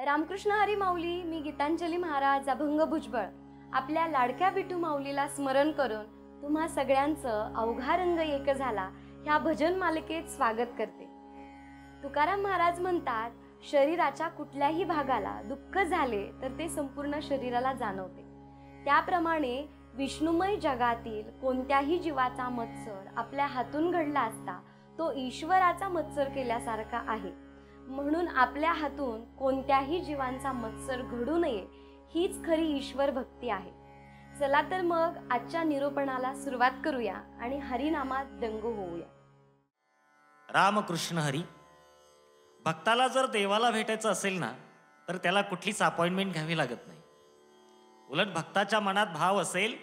रामकृष्ण हरी माऊली. मी गीतांजली महाराज अभंग भुजबळ आपल्या लाडक्या विठू माऊलीला स्मरण करून तुम्हा सगळ्यांचं अवघा रंग एक झाला ह्या भजन मालिकेत स्वागत करते. तुकाराम महाराज म्हणतात, शरीराच्या कुठल्याही भागाला दुःख झाले तर ते संपूर्ण शरीराला जाणवते. त्याप्रमाणे विष्णुमय जगातील कोणत्याही जीवाचा मत्सर आपल्या हातून घडला असता तो ईश्वराचा मत्सर केल्यासारखा आहे. म्हणून आपल्या हातून कोणत्याही जीवांचा मत्सर घडू नये हीच खरी ईश्वर भक्ती आहे. चला तर मग आजच्या निरूपणाला सुरुवात करूया आणि हरिनामात दंग होऊया. रामकृष्ण हरी. भक्ताला जर देवाला भेटायचं असेल ना तर त्याला कुठलीच अपॉइंटमेंट घ्यावी लागत नाही. उलट भक्ताच्या मनात भाव असेल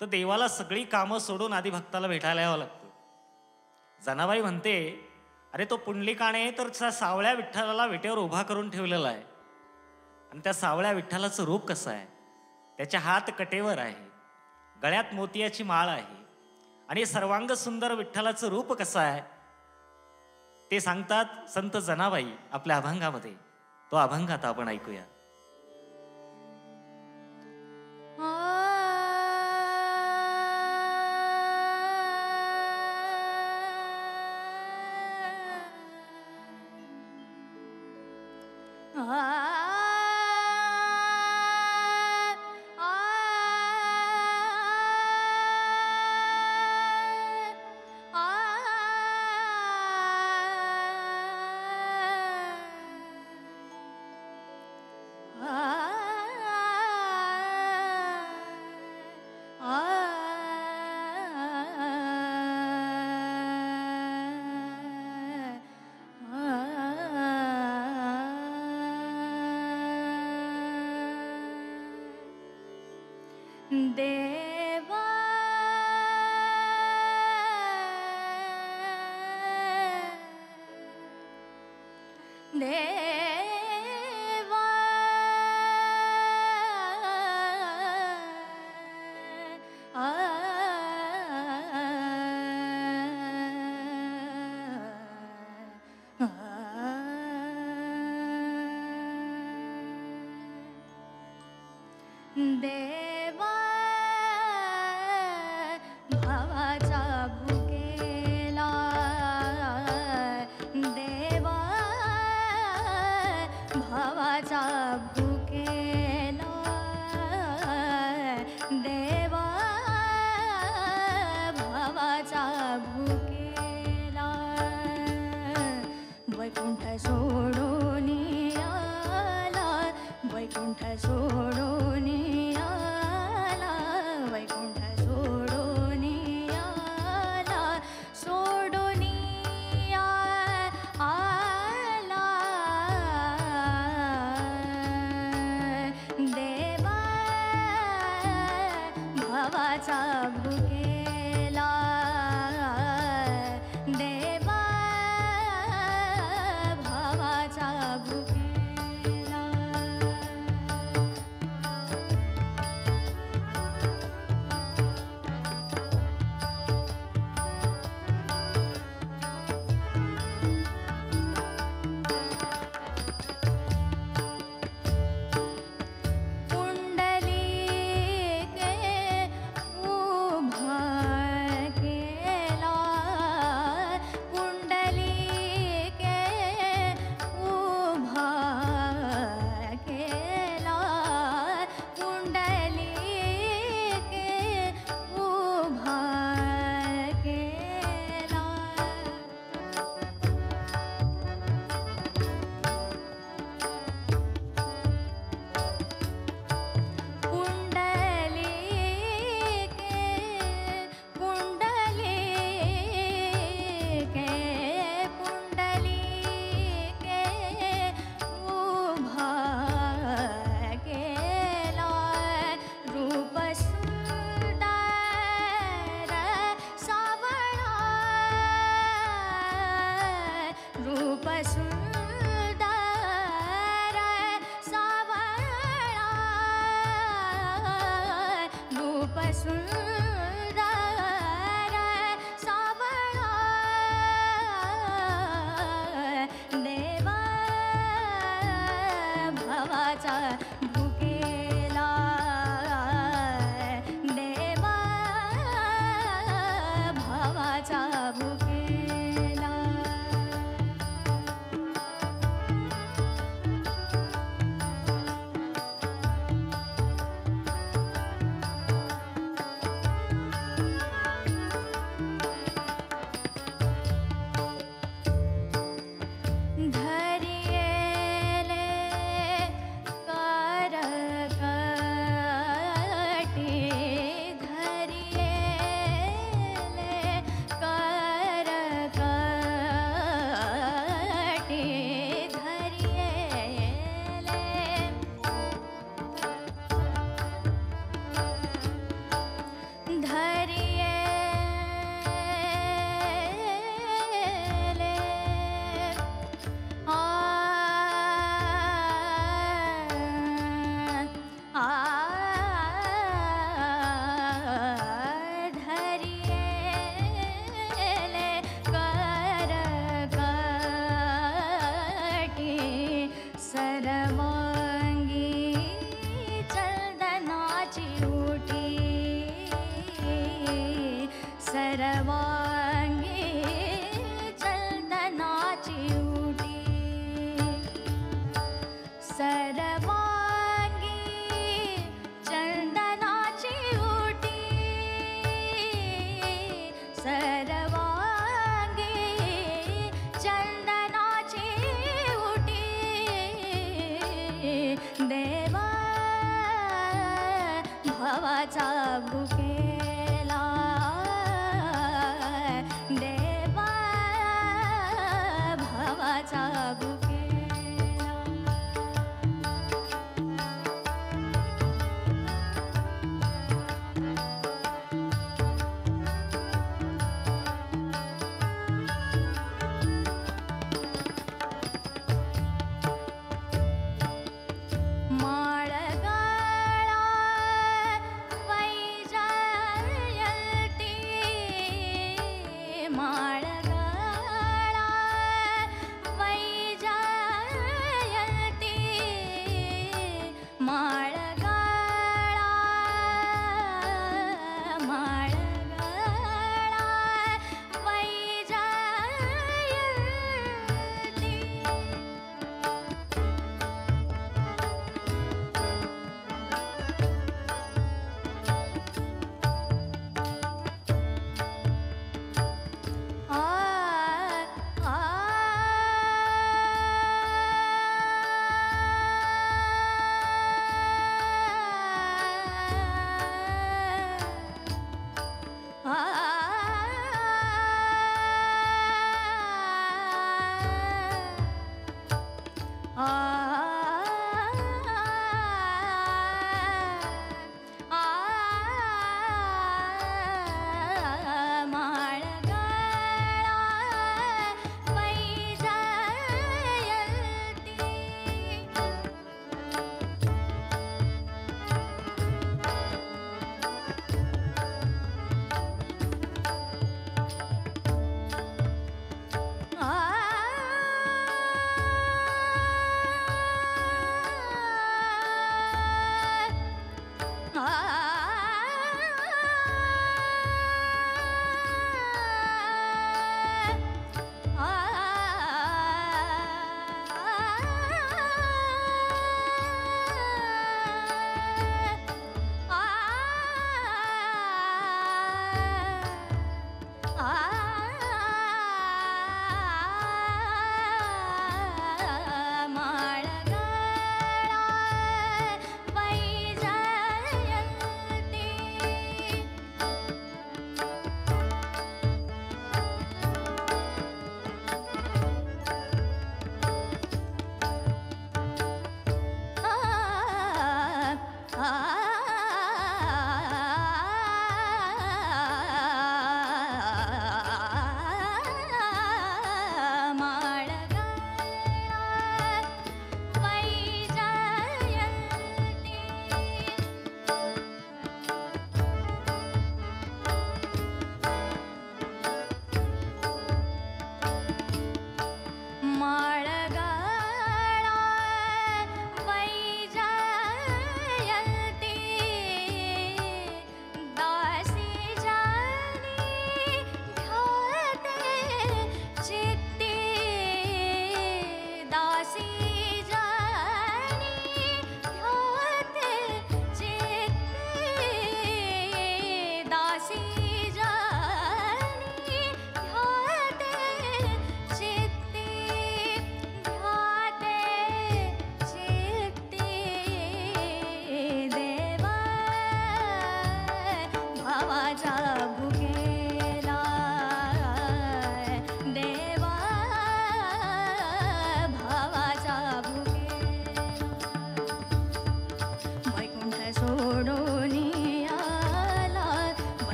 तर देवाला सगळी कामं सोडून आधी भक्ताला भेटायला यावं लागतं. जनाबाई म्हणते, अरे तो पुंडलिकाने तर सावळ्या विठ्ठलाला विटेवर उभा करून ठेवलेला आहे. आणि त्या सावळ्या विठ्ठलाचं रूप कसं आहे? त्याच्या हात कटेवर आहे, गळ्यात मोतियाची माळ आहे आणि सर्वांग सुंदर विठ्ठलाचं रूप कसं आहे ते सांगतात संत जनाबाई आपल्या अभंगामध्ये. तो अभंग आता आपण ऐकूया. देवा देवा देवा भावाचा भुकेला देवा भावाचा भुकेला देवा भावाचा भुकेला वैकुंठ सोडून आला वैकुंठ सोडून आला वैकुंठ सोडून आला सोडून आला देवा भावाचा भुकेला देवा भावाचा भुकेला. पुंडलिके भावाचा भुकेला देवा भावाचा भुकेला धरियेले करकटी धरियेले करकटी धरियेले धरियेले धरियेले करकटी सर्वांगी चंदनाची उटी सर्वांगी चंदनाची उटी सर्वांगी चंदनाची उटी सर्वांगी चंदनाची उटी देवा भावाचा भुकेला देवा भावाचा भुकेला माळगाळा वैजा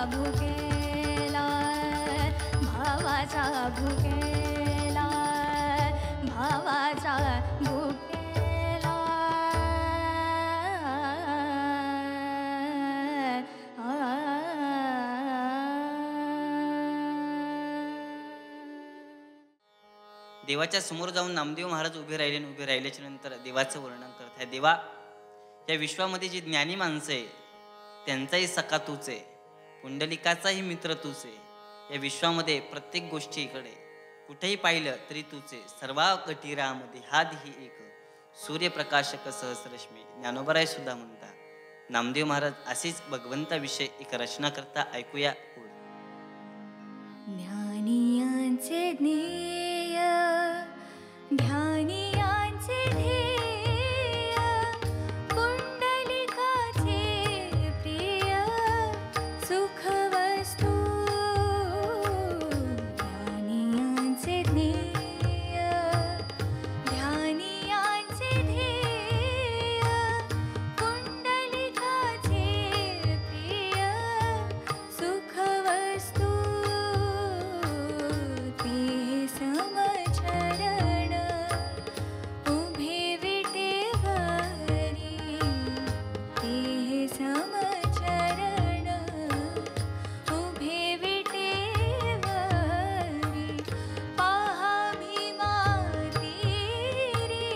भुकेला भावाचा भुकेला भावाचा भुकेला देवाच्या समोर जाऊन नामदेव महाराज उभे राहिले आणि उभे राहिल्याच्या नंतर देवाचं वर्णन करत आहे. देवा, या विश्वामध्ये जी ज्ञानी माणसं आहे त्यांचाही सखा तूच आहे, पुंडलिकाचाही मित्र तूच आहे. या विश्वामध्ये प्रत्येक गोष्टीकडे कुठेही पाहिलं तरी तूच आहे. सर्वा कटीरामध्ये हात ही एक सूर्यप्रकाशक सहस्रश्मी. ज्ञानोबराय सुद्धा म्हणता. नामदेव महाराज असेच भगवंताविषयी एक रचना करता. ऐकूया पुढे. ज्ञानियांचे ज्ञेय ध्यानियांचे ध्येय पुंडलिकाचे प्रिय सुखवस्तू. ज्ञानियांचे ज्ञेय ध्यानियांचे ध्येय पुंडलिकाचे प्रिय सुखवस्तू. ते समचरण उभे विटेवरी. ते समचरण उभे विटेवरी. पाहा भीमा तीरी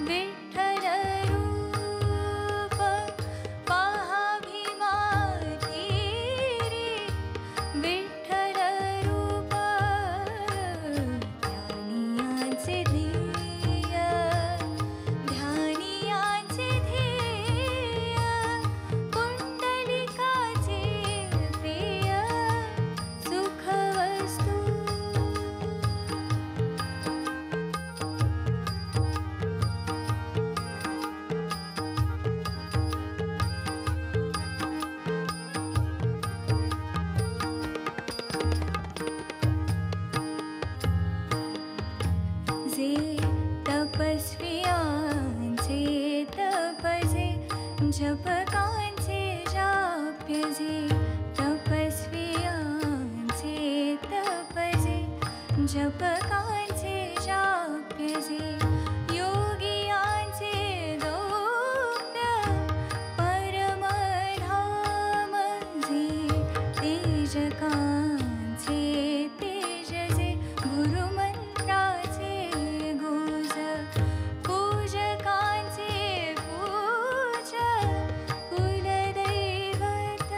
विठ्ठल रूप. पाहा भीमा तीरी विठ्ठल रूप. ध्यानियांचे ध्येय ध्यानियांचे ध्येय पुंडलिकाचे प्रिय सुखवस्तू. जे तपस्वियांचे तपजे जपकांचे जाप्य. जे तपस्वियांचे तपजे जपकांचे जाप्य. जे योगियांचे दौत्य परमधाम. जे तेजकांचे तेज. जे गुरुमंत्राचे गुज पूजकांचे पूज कुलदैवत.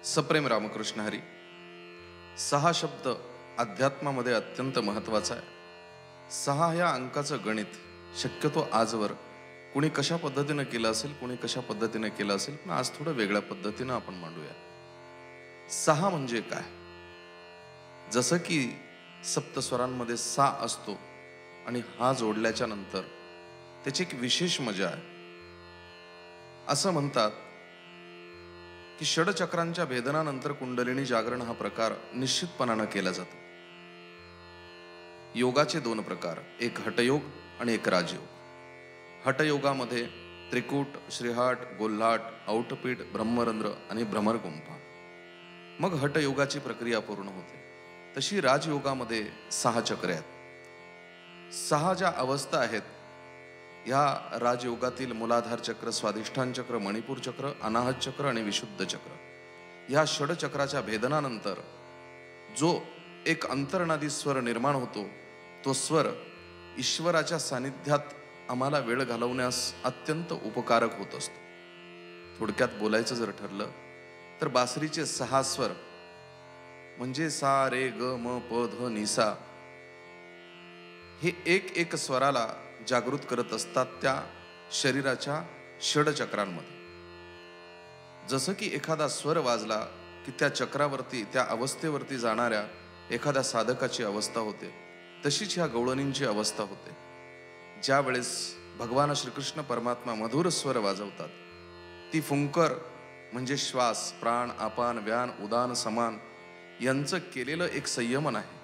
सप्रेम रामकृष्ण हरी. 6 शब्द अध्यात्मामध्ये अत्यंत महत्त्वाचा आहे. 6 या अंकाचं गणित शक्यतो आजवर कुणी कशा पद्धतीनं केलं असेल, कुणी कशा पद्धतीनं केलं असेल, पण आज थोडं वेगळ्या पद्धतीनं आपण मांडूया. 6 म्हणजे काय? जसं की सप्तस्वरांमध्ये सा असतो आणि हा जोडल्याच्या नंतर त्याची एक विशेष मजा आहे. असं म्हणतात की षडचक्रांच्या भेदनानंतर कुंडलिनी जागरण हा प्रकार निश्चितपणानं केला जातो. योगाचे 2 प्रकार, एक हठयोग आणि एक राजयोग. हठयोगामध्ये त्रिकूट, श्रीहाट, गोल्हाट, औटपीठ, ब्रह्मरंध्र आणि भ्रमरगुंफा. मग हठयोगाची प्रक्रिया पूर्ण होते. तशी राजयोगामध्ये 6 चक्र आहेत. 6 ज्या अवस्था आहेत ह्या राजयोगातील मूलाधार चक्र, स्वाधिष्ठान चक्र, मणिपूर चक्र, अनाहत चक्र आणि विशुद्ध चक्र. ह्या षडचक्राच्या भेदनानंतर जो एक अंतर्नादी स्वर निर्माण होतो, तो स्वर ईश्वराच्या सानिध्यात आम्हाला वेळ घालवण्यास अत्यंत उपकारक होत असतो. थोडक्यात बोलायचं जर ठरलं तर बासरीचे 6 स्वर म्हणजे सा, रे, ग, म, प, ध, नि, सा हे एक स्वराला जागृत करत असतात त्या शरीराच्या षडचक्रांमध्ये. जसं की एखादा स्वर वाजला की त्या चक्रावरती, त्या अवस्थेवरती जाणाऱ्या एखाद्या साधकाची अवस्था होते, तशीच ह्या गवळणींची अवस्था होते. ज्या वेळेस भगवान श्रीकृष्ण परमात्मा मधुर स्वर वाजवतात, ती फुंकर म्हणजे श्वास, प्राण, अपान, व्यान, उदान, समान यांचं केलेलं एक संयमन आहे.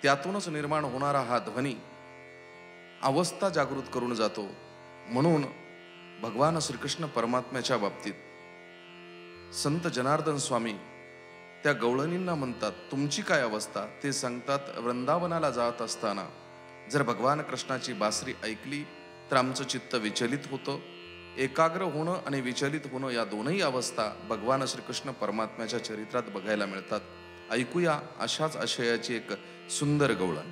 त्यातूनच निर्माण होणारा हा ध्वनी अवस्था जागृत करून जातो. म्हणून भगवान श्रीकृष्ण परमात्म्याच्या बाबतीत संत जनार्दन स्वामी त्या गवळणींना म्हणतात, तुमची काय अवस्था? ते सांगतात, वृंदावनाला जात असताना जर भगवान कृष्णाची बासरी ऐकली तर आमचं चित्त विचलित होतं. एकाग्र होणं आणि विचलित होणं या दोनही अवस्था भगवान श्रीकृष्ण परमात्म्याच्या चरित्रात बघायला मिळतात. ऐकूया अशाच आशयाची एक सुंदर गवळण.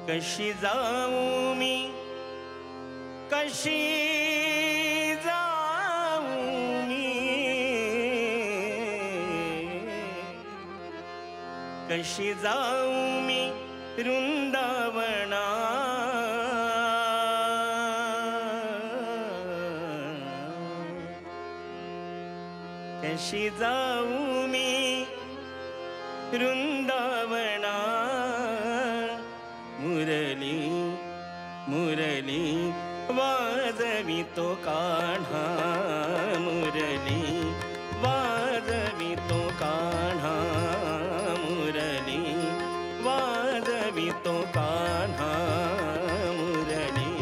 कशी जाऊ मी, कशी जाऊ मी, कशी जाऊ मी वृंदावना, कशी जाऊ मी वृंदावना. मुरली मुरली वाजवितो कान्हा, मुरली वाजवितो कान्हा, मुरली वाजवितो कान्हा, मुरली.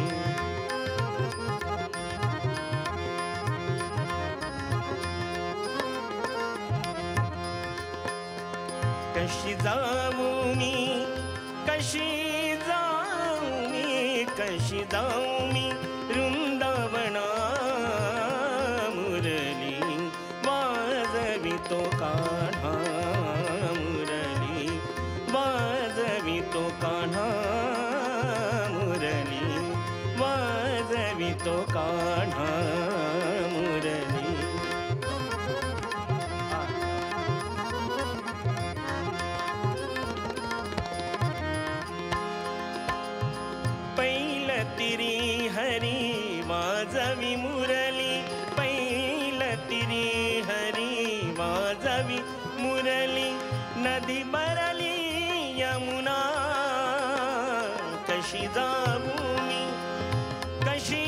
कशी जाऊ मी, कशी जाऊ मी, कशी जाऊ मी वृंदावना. मुरली वाजवितो कान्हा, मुरली वाजवितो कान्हा, मुरली वाजवितो कान्हा, मुरली. तिरी हरी वाजवी मुरली, पैलतिरी हरी वाजवी मुरली. नदी बरली यमुना, कशी जाऊ मी, कशी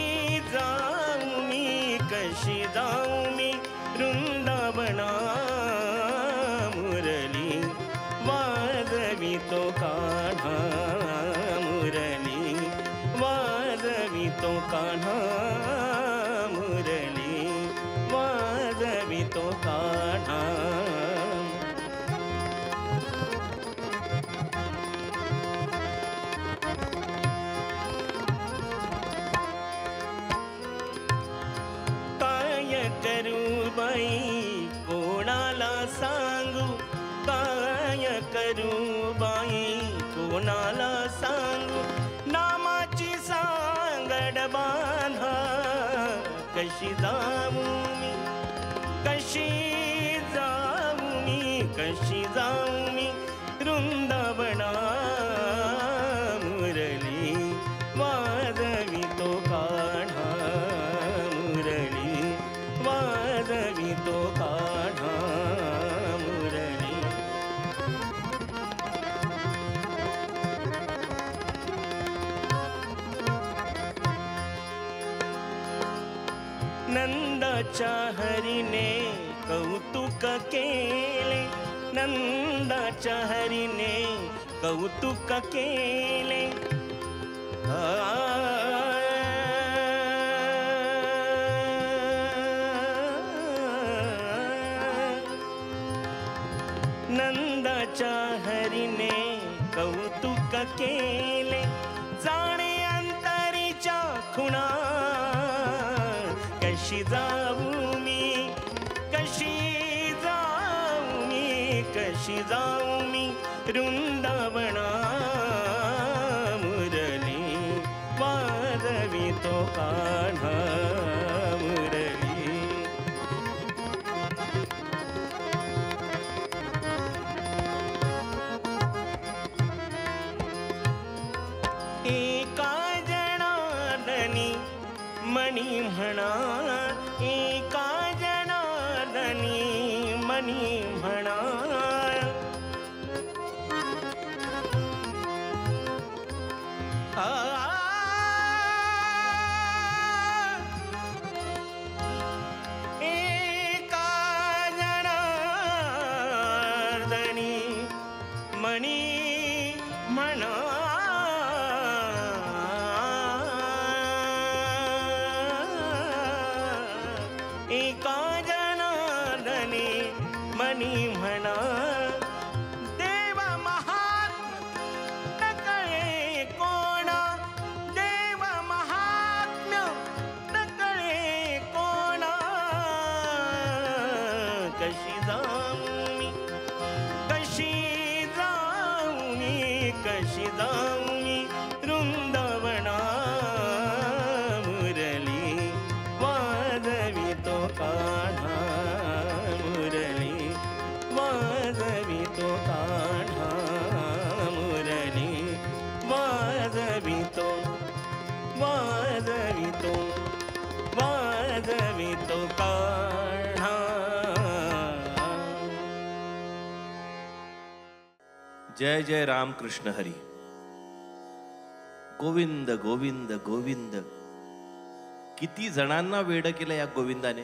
जाऊ मी, कशी जाऊ मी वृंदावना. मुरली वाजवितो कान्हा, मुरली वाजवितो कान्हा, मुरली वाजवितो कान्हा. सांगू काय करू बाई कोणाला सांगू नामाची सांगड बांधा कशी जाऊ मी कशी जाऊ मी कशी जाऊ मी वृंदावना मुरली वाजवी तो काढा मुरली वाजवी तो काढा मुरली नंदाच्या हरीने कौतुक केले नंदाच्या हरीने कौतुक केले नंदाच्या हरीने कौतुक केले जाणे अंतरीच्या खुणा कशी जाऊ मी कशी जाऊ मी कशी जाऊ मी वृंदावना मुरली वाजवी तो कान्हा मुरली एका जनार्दनी मणी म्हणा एका जनार्दनी मणी म्हणा एका जनार्दनी मणी म्हणा एका जनार्दनी मणी म्हणा देव महात्म्य न कळे कोणा देव महात्म्य न कळे कोणा कशी जाऊ मी कशी जाऊ मी कशी जाऊ मी वृंदावना मुरली वाजवी तो कान्हा मुरली वाजवी तो कान्हा मुरली वाजवी तो वाजवी तो वाजवी तो कान्हा जय जय राम कृष्ण हरी गोविंद गोविंद गोविंद किती जणांना वेड केलं या गोविंदाने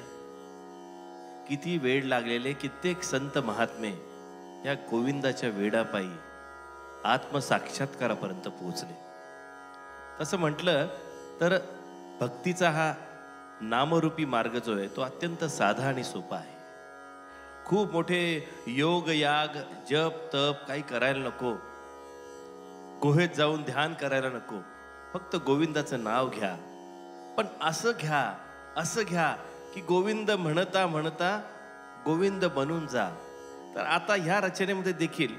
किती वेड लागलेले कित्येक संत महात्मे या गोविंदाच्या वेडापायी आत्मसाक्षात्कारापर्यंत पोहोचले तसं म्हटलं तर भक्तीचा हा नामरूपी मार्ग जो आहे तो अत्यंत साधा आणि सोपा आहे खूप मोठे योग याग जप तप काही करायला नको गुहेत जाऊन ध्यान करायला नको फक्त गोविंदाचं नाव घ्या पण असं घ्या की गोविंद म्हणता म्हणता गोविंद बनून जा तर आता ह्या रचनेमध्ये देखील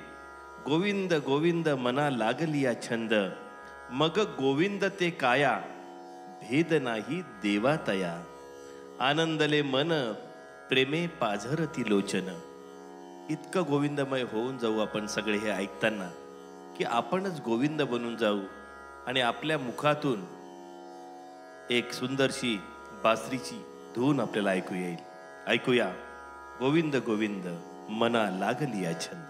गोविंद गोविंद मना लागली या छंद मग गोविंद ते काया भेद नाही देवा तया आनंदले मन प्रेमे पाझरती लोचन इतकं गोविंदमय होऊन जाऊ आपण सगळे हे ऐकताना की आपणच गोविंद बनून जाऊ आणि आपल्या मुखातून एक सुंदरशी बासरीची धून आपल्याला ऐकू येईल ऐकूया गोविंद गोविंद मना लागली या छंद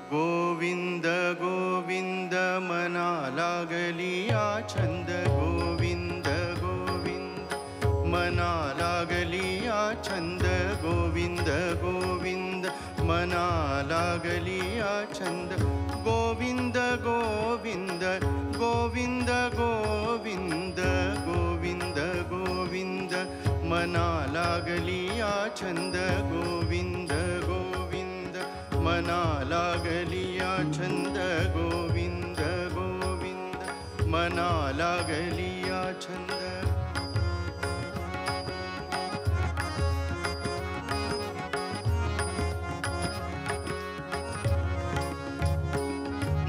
गोविंद गोविंद मना लागलिया छंद गोविंद गोविंद मना लागलिया छंद गोविंद गोविंद मना लागलिया छंद गोविंद गोविंद गोविंद गोविंद गोविंद गोविंद मना लागलिया छंद गोविंद गोविंद मना लागलिया छंद गोविंद गोविंद मना लागलिया छंद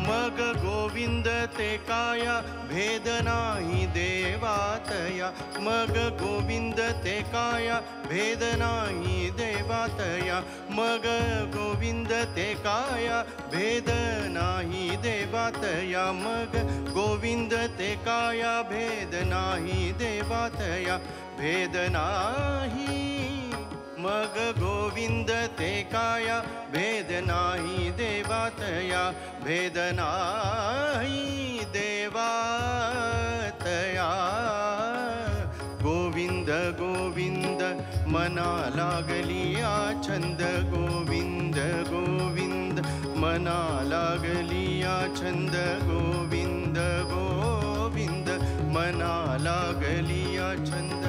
मग गोविंद ते काया भेद नाही देवातया मग गोविंद ते काया भेद नाही देवातया मग गोविंद ते काया भेद नाही देवातया मग गोविंद ते काया भेद नाही देवातया भेद नाही मग गोविंद ते काया भेद नाही देवातया भेद नाही देवातया गोविंद गोविंद मना लागलिया छंद गोविंद गोविंद मना लागलिया छंद गोविंद गोविंद मना लागलिया छंद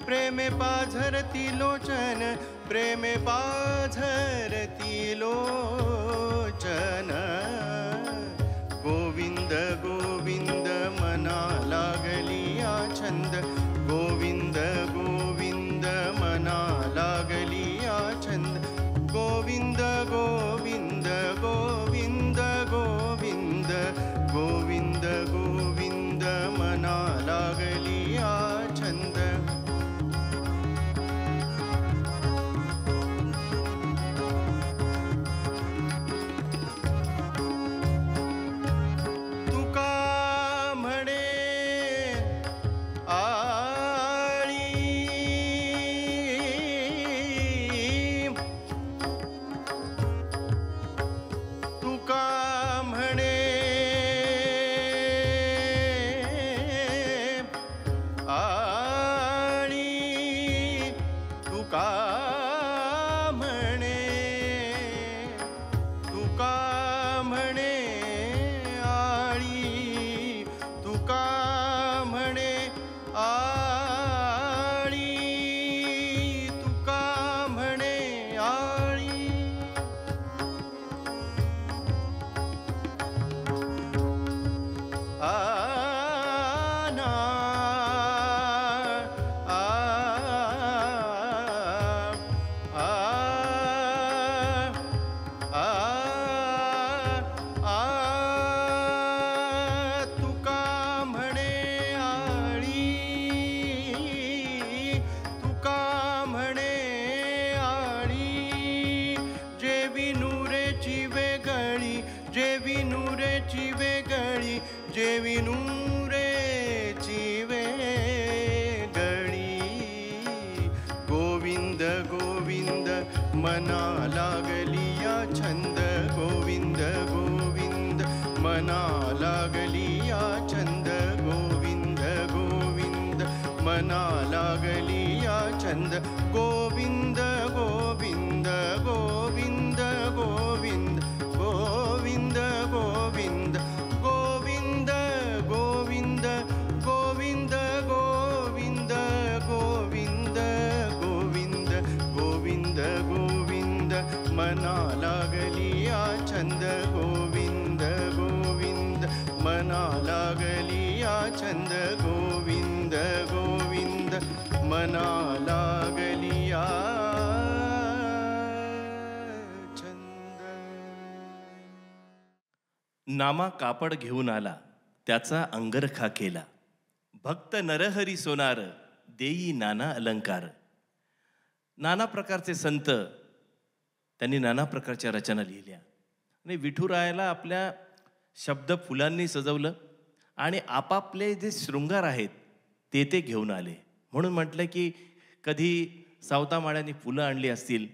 प्रेमे पाझरती लोचन प्रेमे पाझरती लोचन गोविंद गोविंद मना लागलिया छंद गोविंद गोविंद मना लागलिया छंद गोविंद गोविंद गोविंद गोविंद गोविंद गोविंद मना लागलिया छंद मना लागलिया छंद गोविंद गोविंद मना लागलिया छंद गोविंद गोविंद मना लागलिया छंद गोविंद गोविंद गोविंद गोविंद गोविंद गोविंद गोविंद गोविंद गोविंद गोविंद गोविंद गोविंद गोविंद गोविंद मना लागलिया छंद गोविंद गोविंद लागलिया छंद गोविंद गोविंद मना लागलिया छंद. नामा कापड घेऊन आला, त्याचा अंगरखा केला. भक्त नरहरी सोनार, देई नाना अलंकार. नाना प्रकारचे संत, त्यांनी नाना प्रकारच्या रचना लिहिल्या आणि विठुरायाला आपल्या शब्द फुलांनी सजवलं आणि आपापले जे शृंगार आहेत ते घेऊन आले. म्हणून म्हटलं की कधी सावतामाळ्यांनी फुलं आणली असतील,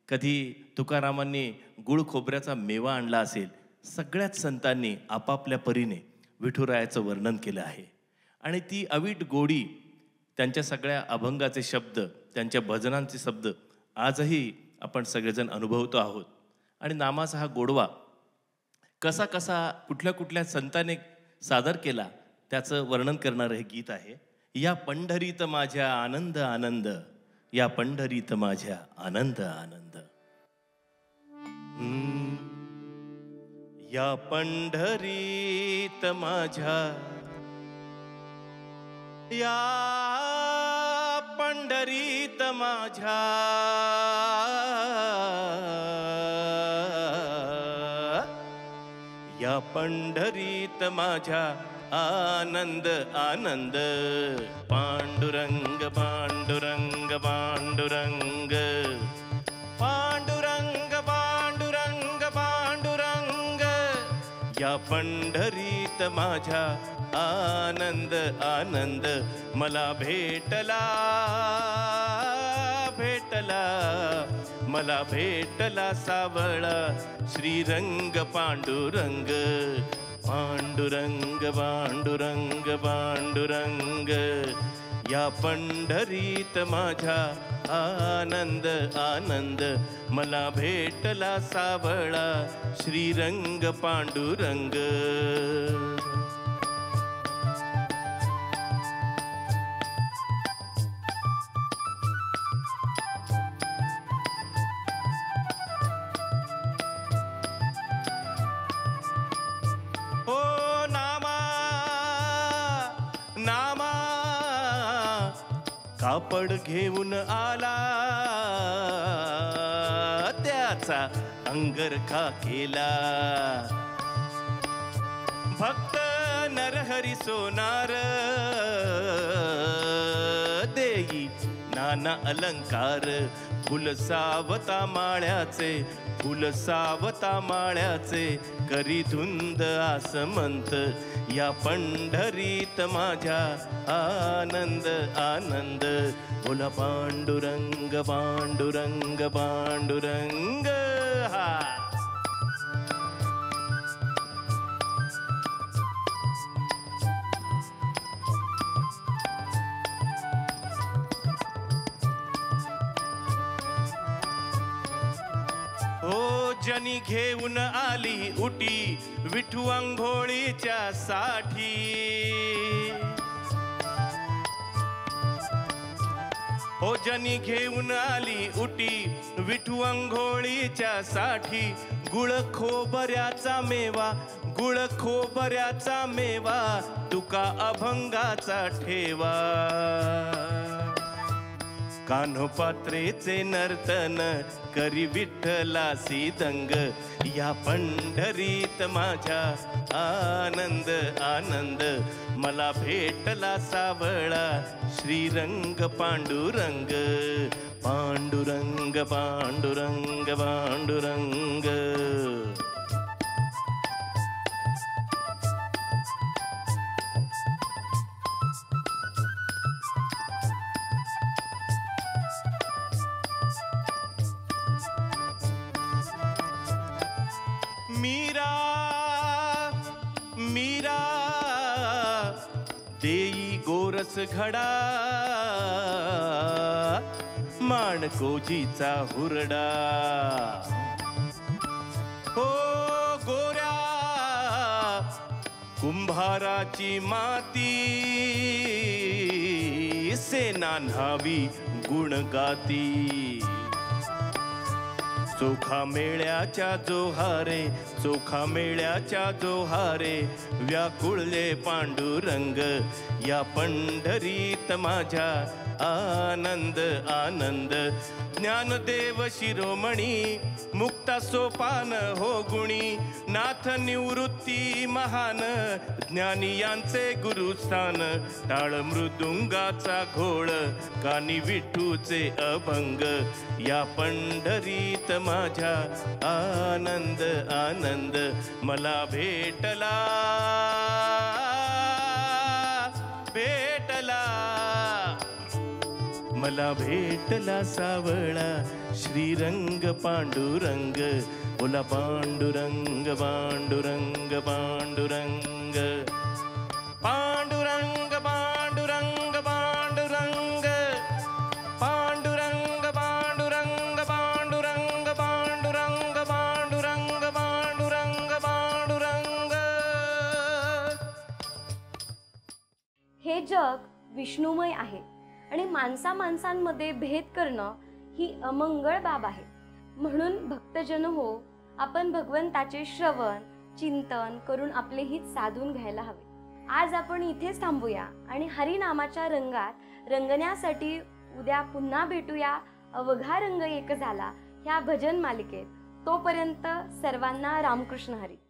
कधी तुकारामांनी गुळ खोबऱ्याचा मेवा आणला असेल. सगळ्याच संतांनी आपापल्या परीने विठुरायाचं वर्णन केलं आहे. आणि ती अवीट गोडी, त्यांच्या सगळ्या अभंगाचे शब्द, त्यांच्या भजनांचे शब्द आजही आपण सगळेजण अनुभवतो आहोत. आणि नामाचा हा गोडवा कसा कसा कुठल्या कुठल्या संतांनी सादर केला त्याचं वर्णन करणारं हे गीत आहे. या पंढरीत माझ्या आनंद आनंद, या पंढरीत माझ्या आनंद आनंद. या पंढरीत माझ्या, या पंढरीत माझ्या, या पंढरीत माझ्या आनंद आनंद. पांडुरंग पांडुरंग पांडुरंग, पांडुरंग पांडुरंग पांडुरंग. या पंढरीत माझ्या आनंद आनंद. मला भेटला भेटला, मला भेटला सावळा श्रीरंग पांडुरंग. पांडुरंग पांडुरंग पांडुरंग. या पंढरीत माझ्या आनंद आनंद. मला भेटला सावळा श्रीरंग पांडुरंग. कापड घेऊन आला, त्याचा अंगरखा केला. भक्त नरहरी सोनार, देई नाना अलंकार. फुल सावता माळ्याचे, फुल सावता माळ्याचे, करी धुंद आसमंत. या पंढरीत माझ्या आनंद आनंद. बोला पांडुरंग पांडुरंग पांडुरंग. हा जनी घेऊन आली उटी, विठू अंघोळीच्या साठी. हो जनी घेऊन आली उटी, विठू अंघोळीच्या साठी. गुळ खोबऱ्याचा मेवा, गुळ खोबऱ्याचा मेवा, तुका अभंगाचा ठेवा. कान्होपात्रेचे नर्तन करी विठ्ठलासी दंग. या पंढरीत माझ्या आनंद आनंद. मला भेटला सावळा श्रीरंग पांडुरंग. पांडुरंग पांडुरंग पांडुरंग. मीरा मीरा देई गोरस घडा, माणकोजीचा हुरडा. हो गोऱ्या कुंभाराची माती, सेना न्हावी गुण गाती. चोखा मेळ्याच्या जोहारे, चोखा मेळ्याच्या जोहारे, व्याकुळले पांडुरंग या पंढरीत माझ्या आनंद आनंद. ज्ञानदेव शिरोमणी मुक्ता सोपान हो गुणी, नाथ निवृत्ती महान ज्ञानी यांचे गुरुस्थान. टाळ मृदुंगाचा घोळ कानी विठूचे अभंग, या पंढरीत माझ्या आनंद आनंद. मला भेटला भेटला मला भेटला सावळा श्रीरंग पांडुरंग. बोला पांडुरंग पांडुरंग पांडुरंग पांडुरंग पांडुरंग पांडुरंग पांडुरंग पांडुरंग पांडुरंग पांडुरंग पांडुरंग पांडुरंग पांडुरंग. हे जग विष्णुमय आहे आणि माणसांमध्ये भेद करणं ही अमंगळ बाब आहे. म्हणून भक्तजन हो, आपण भगवंताचे श्रवण चिंतन करून आपले हित साधून घ्यायला हवे. आज आपण इथेच थांबूया आणि हरिनामाच्या रंगात रंगण्यासाठी उद्या पुन्हा भेटूया अवघा रंग एक झाला ह्या भजन मालिकेत. तोपर्यंत सर्वांना रामकृष्ण हरी.